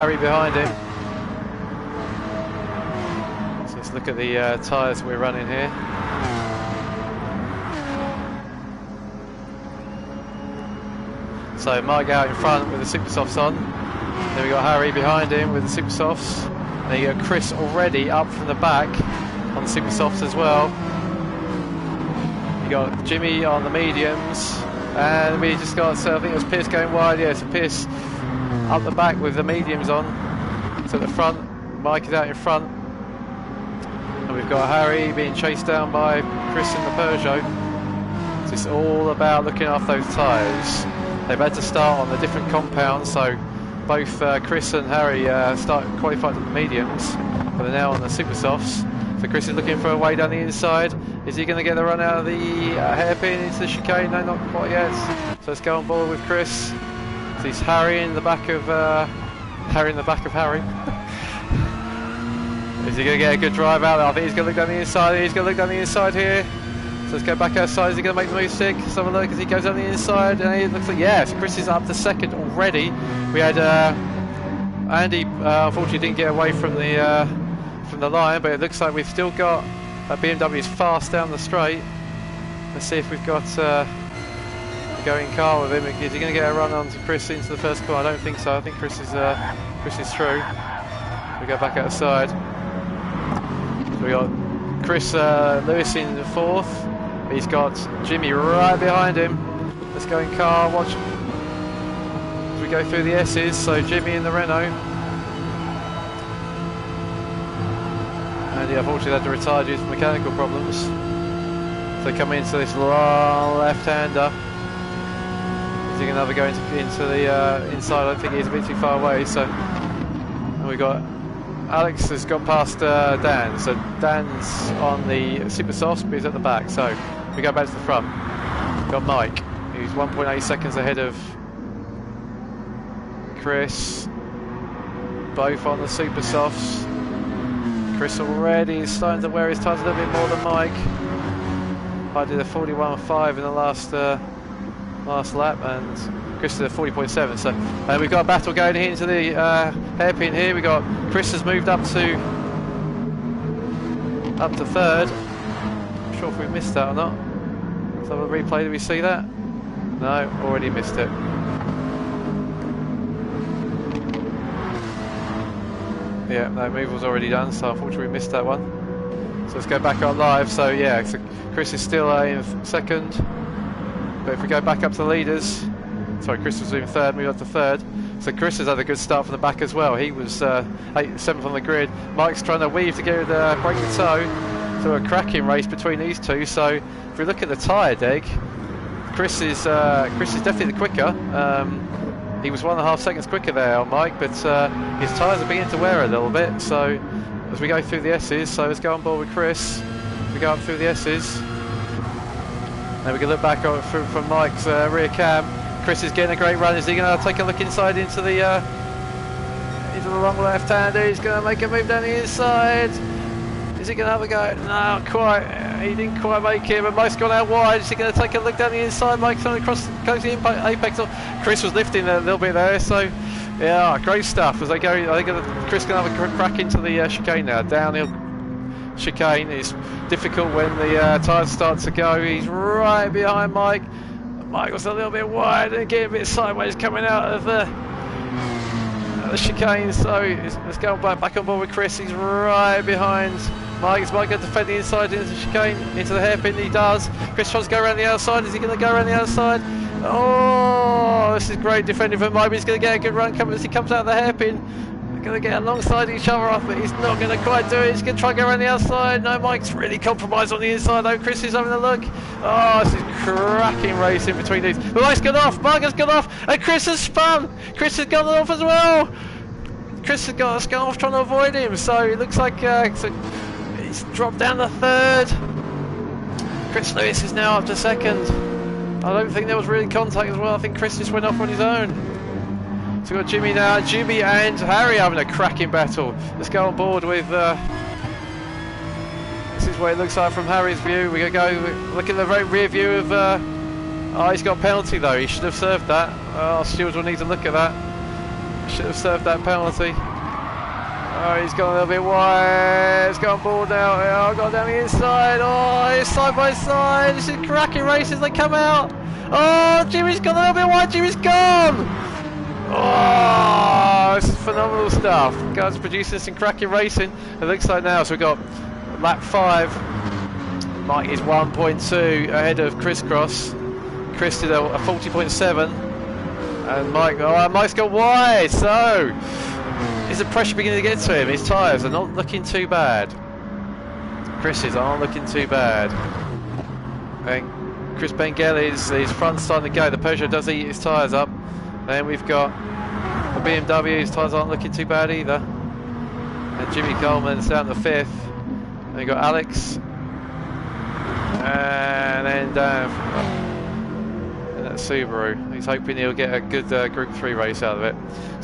Harry behind him. So let's look at the tyres we're running here. So Mike out in front with the super softs on. Then we got Harry behind him with the super softs. Then you got Chris already up from the back on the super softs as well. You got Jimmy on the mediums, and we just got, so I think it was Pierce going wide. Yeah, so Pierce up the back with the mediums on. So at the front, Mike is out in front, and we've got Harry being chased down by Chris in the Peugeot. So it's all about looking after those tyres. They've had to start on the different compounds, so both Chris and Harry qualified at the mediums, but they're now on the super softs. So Chris is looking for a way down the inside. Is he going to get the run out of the hairpin into the chicane? No, not quite yet. So let's go on board with Chris. So he's Harry in the back of Harry. Is he going to get a good drive out? I think he's going to look down the inside. He's going to look down the inside here. So let's go back outside. Is he going to make the move stick? Let's have a look as he goes down the inside. And it looks like, yeah, so Chris is up to second already. We had Andy, unfortunately, didn't get away from the line, but it looks like we've still got BMW's fast down the straight. Let's see if we've got a going car with him. Is he going to get a run onto Chris into the first corner? I don't think so. I think Chris is through. We go back outside. So we got Chris Lewis in the fourth. He's got Jimmy right behind him. Let's go in car. Watch as we go through the S's. So Jimmy in the Renault. And yeah, unfortunately had to retire due to mechanical problems. So coming into this long left-hander. Is he going to ever go into the inside? I don't think he's a bit too far away. So, and we got Alex has gone past Dan. So Dan's on the super softs, but he's at the back. So we go back to the front. We've got Mike, who's 1.8 seconds ahead of Chris. Both on the super softs. Chris already is starting to wear his tyres a little bit more than Mike. I did a 41.5 in the last lap, and Chris did a 40.7. So we've got a battle going into the hairpin here. We got Chris has moved up to third. I'm not sure if we missed that or not. So the replay, did we see that? No, already missed it. Yeah, that move was already done, so unfortunately we missed that one. So let's go back on live. So yeah, so Chris is still in second, but if we go back up to the leaders, sorry, Chris was in third, moved up to third. So Chris has had a good start from the back as well. He was 7th on the grid. Mike's trying to weave to get break the toe. So a cracking race between these two. So if we look at the tyre deg, Chris is definitely the quicker. He was 1.5 seconds quicker there on Mike, but his tyres are beginning to wear a little bit. So as we go through the S's, so let's go on board with Chris. We go up through the S's. And we can look back from Mike's rear cam. Chris is getting a great run. Is he going to take a look inside into the long left-hander? He's going to make a move down the inside. Is he going to have a go? No, not quite. He didn't quite make it, but Mike's gone out wide. Is he going to take a look down the inside? Mike's on across the apex. Chris was lifting a little bit there, so yeah, great stuff. As they go, I think Chris going to have a crack into the chicane now. Downhill chicane is difficult when the tyres start to go. He's right behind Mike. Mike was a little bit wide and getting a bit sideways coming out of the chicane. So let's go back on board with Chris. He's right behind Mike. Is Mike going to defend the inside into the chicane, into the hairpin? He does. Chris tries to go around the outside. Is he going to go around the outside? Oh, this is great defending from Mike. He's going to get a good run as he comes out of the hairpin. They're going to get alongside each other, I think. He's not going to quite do it. He's going to try and go around the outside. No, Mike's really compromised on the inside, though. Chris is having a look. Oh, this is cracking race in between these. But Mike's gone off. Mike has gone off. And Chris has spun. Chris has gone off as well. Chris has gone off trying to avoid him. So it looks like so he's dropped down to third. Chris Lewis is now up to second. I don't think there was really contact as well. I think Chris just went off on his own. So we've got Jimmy now. Jimmy and Harry having a cracking battle. Let's go on board with... this is what it looks like from Harry's view. We're going to go look at the rear view of... oh, he's got a penalty though. He should have served that. Our stewards will need to look at that. Should have served that penalty. Oh, he's gone a little bit wide. It's gone ball now. Oh, gone down the inside. Oh, it's side by side. This is cracking races. They come out. Oh, Jimmy's gone a little bit wide. Jimmy's gone. Oh, this is phenomenal stuff. Guys producing some cracking racing. It looks like now. So we've got lap 5. Mike is 1.2 ahead of Chris Cross. Chris did a 40.7. And Mike's gone wide. So is the pressure beginning to get to him? His tyres are not looking too bad. Chris's aren't looking too bad. And Chris Bengelli's his front's starting to go. The Peugeot does eat his tyres up. Then we've got the BMW, his tyres aren't looking too bad either. And Jimmy Coleman's down to 5th. And we've got Alex. And then down. And that's Subaru. He's hoping he'll get a good Group 3 race out of it.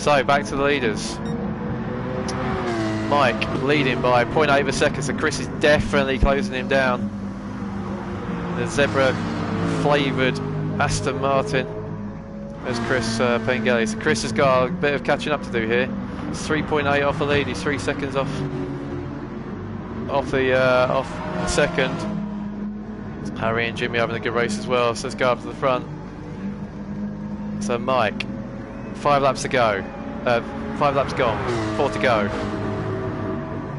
So back to the leaders. Mike leading by 0.8 of a second, so Chris is definitely closing him down. The zebra flavoured Aston Martin. There's Chris Pengelly. So Chris has got a bit of catching up to do here. It's 3.8 off the lead. He's 3 seconds off the second. Harry and Jimmy having a good race as well. So let's go up to the front. So Mike, 5 laps to go. 5 laps gone. 4 to go.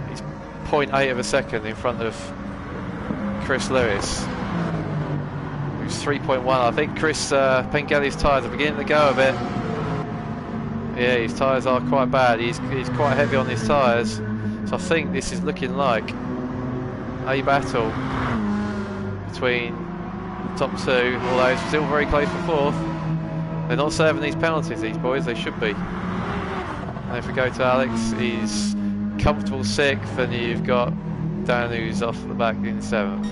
He's 0.8 of a second in front of Chris Lewis, who's 3.1. I think Chris Pengelly's tyres are beginning to go a bit. Yeah, his tyres are quite bad. He's quite heavy on his tyres. So I think this is looking like a battle between the top 2, although it's still very close for 4th. They're not serving these penalties, these boys. They should be. And if we go to Alex, he's comfortable 6th, and you've got Dan who's off the back in 7th.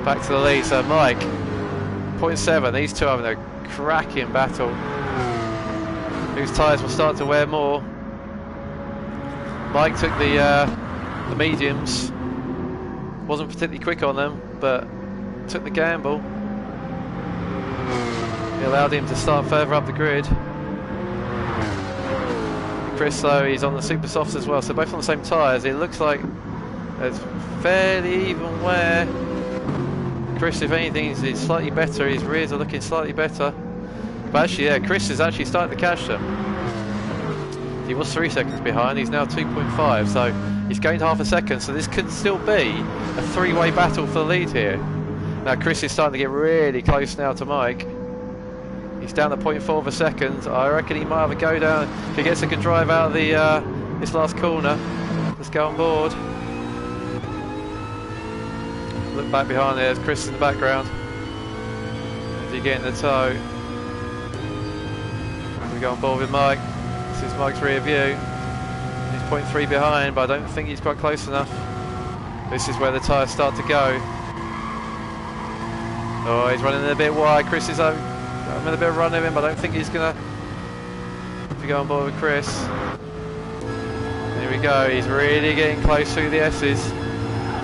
Back to the lead, so Mike, 0.7, these two having a cracking battle. Whose tyres will start to wear more. Mike took the mediums, wasn't particularly quick on them, but took the gamble. It allowed him to start further up the grid. Chris though, he's on the super softs as well, so both on the same tyres. It looks like it's fairly even wear. Chris, if anything, is slightly better. His rears are looking slightly better. But actually, yeah, Chris is actually starting to catch them. He was 3 seconds behind, he's now 2.5, so he's gained half a second, so this could still be a 3-way battle for the lead here. Now Chris is starting to get really close now to Mike. He's down to 0.4 of a second. I reckon he might have a go down. If he gets a good drive out of the this last corner. Let's go on board. Look back behind there, there's Chris in the background. Is he getting the tow? We go on board with Mike. This is Mike's rear view. He's 0.3 behind, but I don't think he's quite close enough. This is where the tyres start to go. Oh, he's running a bit wide. Chris is having a bit of run of him, but I don't think he's gonna. If we go on board with Chris, here we go. He's really getting close through the S's.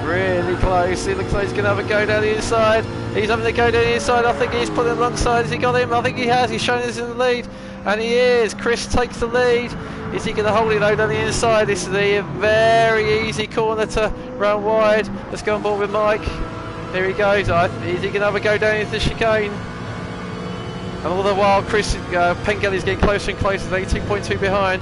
Really close. He looks like he's gonna have a go down the inside. He's having a go down the inside. I think he's pulling alongside. Has he got him? I think he has. He's showing us in the lead, and he is. Chris takes the lead. Is he going to hold it though down the inside? This is a very easy corner to run wide. Let's go on board with Mike. Here he goes. Is he going to have a go down into the chicane? And all the while, Chris Pengelly's getting closer and closer. They're 2.2 behind.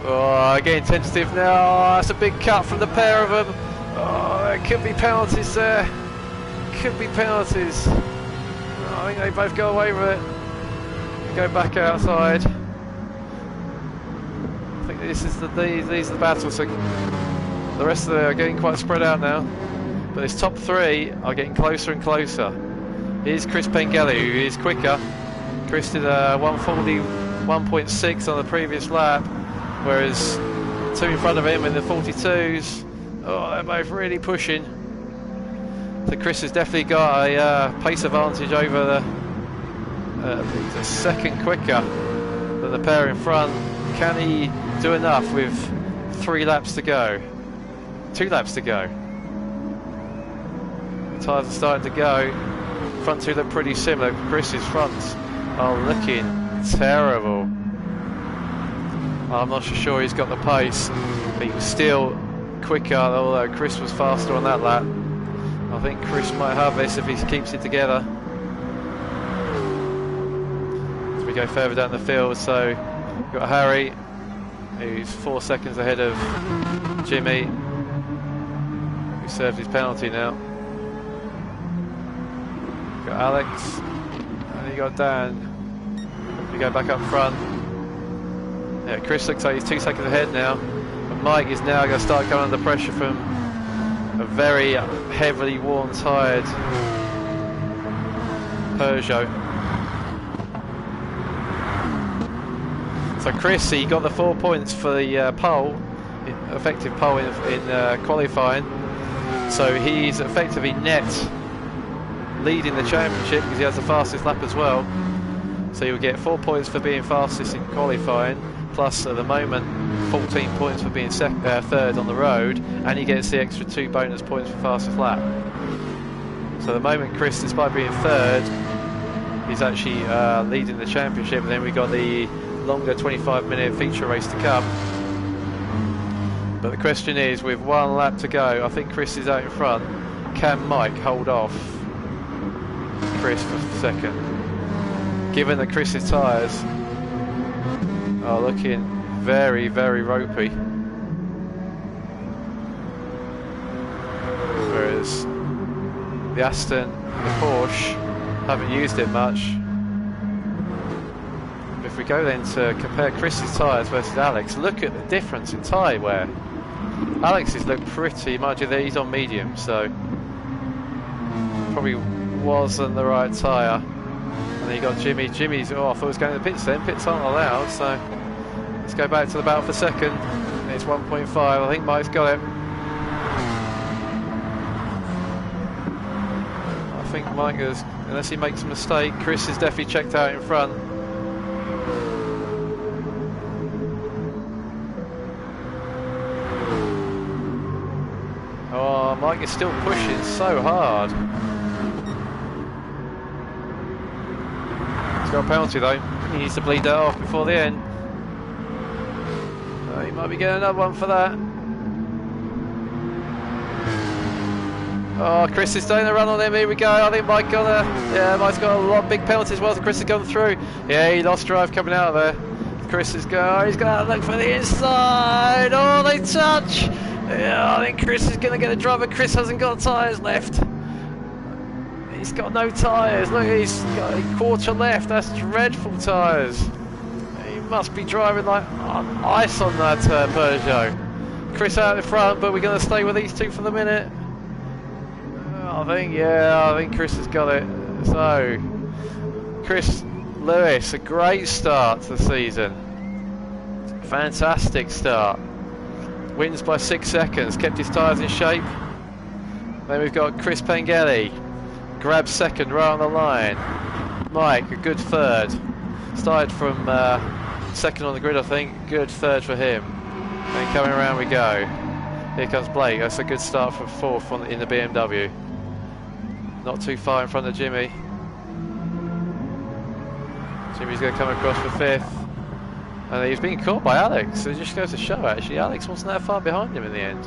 Oh, getting tentative now. Oh, that's a big cut from the pair of them. Oh, there could be penalties there. Could be penalties. Oh, I think they both go away with it. Go back outside. I think this is these are the battles. So the rest of them are getting quite spread out now. But this top 3 are getting closer and closer. Here's Chris Pengelly, who is quicker. Chris did a 141.6 on the previous lap, whereas 2 in front of him in the 42s. Oh, they're both really pushing. So Chris has definitely got a pace advantage over the. He's a second quicker than the pair in front. Can he do enough with 3 laps to go? 2 laps to go. The tyres are starting to go. Front 2 look pretty similar. Chris's fronts are looking terrible. I'm not so sure he's got the pace. He was still quicker, although Chris was faster on that lap. I think Chris might have this if he keeps it together. As we go further down the field, so we've got Harry, who's 4 seconds ahead of Jimmy, who served his penalty now. We've got Alex, and you got Dan. We go back up front. Yeah, Chris looks like he's 2 seconds ahead now. But Mike is now going to start coming under pressure from a very heavily worn, tired Peugeot. So Chris, he got the 4 points for the pole, effective pole in qualifying. So he's effectively net leading the championship because he has the fastest lap as well. So you'll get 4 points for being fastest in qualifying, plus at the moment 14 points for being third on the road, and he gets the extra 2 bonus points for fastest lap. So at the moment Chris, despite being third, he's actually leading the championship, and then we've got the longer 25-minute feature race to come. But the question is, with 1 lap to go, I think Chris is out in front. Can Mike hold off Chris for second? Given that Chris's tyres are looking very, very ropey, whereas the Aston and the Porsche haven't used it much. If we go then to compare Chris's tyres versus Alex, look at the difference in tyre wear. Alex's look pretty much, he's on medium, so probably wasn't the right tyre. And then you got Jimmy. Jimmy's, oh, I thought he was going to the pits then. Pits aren't allowed, so let's go back to the battle for second. It's 1.5. I think Mike's got it. I think Mike has, unless he makes a mistake. Chris is definitely checked out in front. Oh, Mike is still pushing so hard. Got a penalty though. He needs to bleed that off before the end. He might be getting another one for that. Oh, Chris is doing a run on him. Here we go. I think Mike got a, yeah, Mike's got a lot of big penalties. Well, Chris has gone through. Yeah, he lost drive coming out of there. Chris is going. He's going to look for the inside. Oh, they touch. Yeah, I think Chris is going to get a drive, but Chris hasn't got tyres left. He's got no tyres. Look, he's got a quarter left. That's dreadful tyres. He must be driving like on ice on that Peugeot. Chris out in front, but we're going to stay with these two for the minute. I think Chris has got it. So, Chris Lewis, a great start to the season. Fantastic start. Wins by 6 seconds, kept his tyres in shape. Then we've got Chris Pengelly. Grabs second right on the line. Mike, a good third. Started from second on the grid, I think. Good third for him. Then coming around we go. Here comes Blake. That's a good start from fourth in the BMW. Not too far in front of Jimmy. Jimmy's going to come across for fifth. And he's being caught by Alex. So it just goes to show, actually, Alex wasn't that far behind him in the end.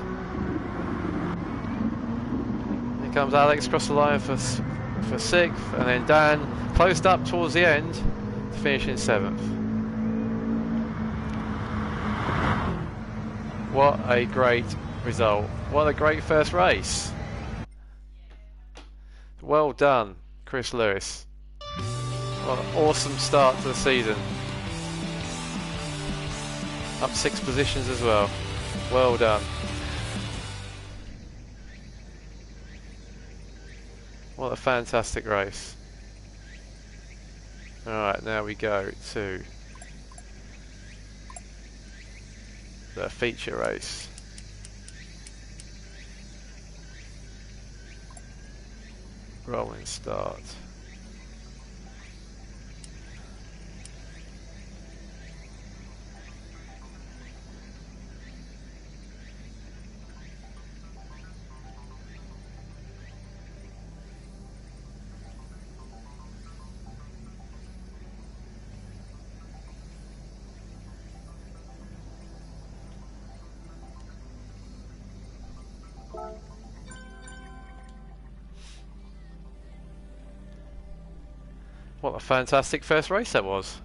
Comes Alex across the line for sixth, and then Dan closed up towards the end to finish in seventh. What a great result. What a great first race. Well done, Chris Lewis. What an awesome start to the season. Up 6 positions as well. Well done. What a fantastic race. Alright, now we go to the feature race. Rolling start. What a fantastic first race that was.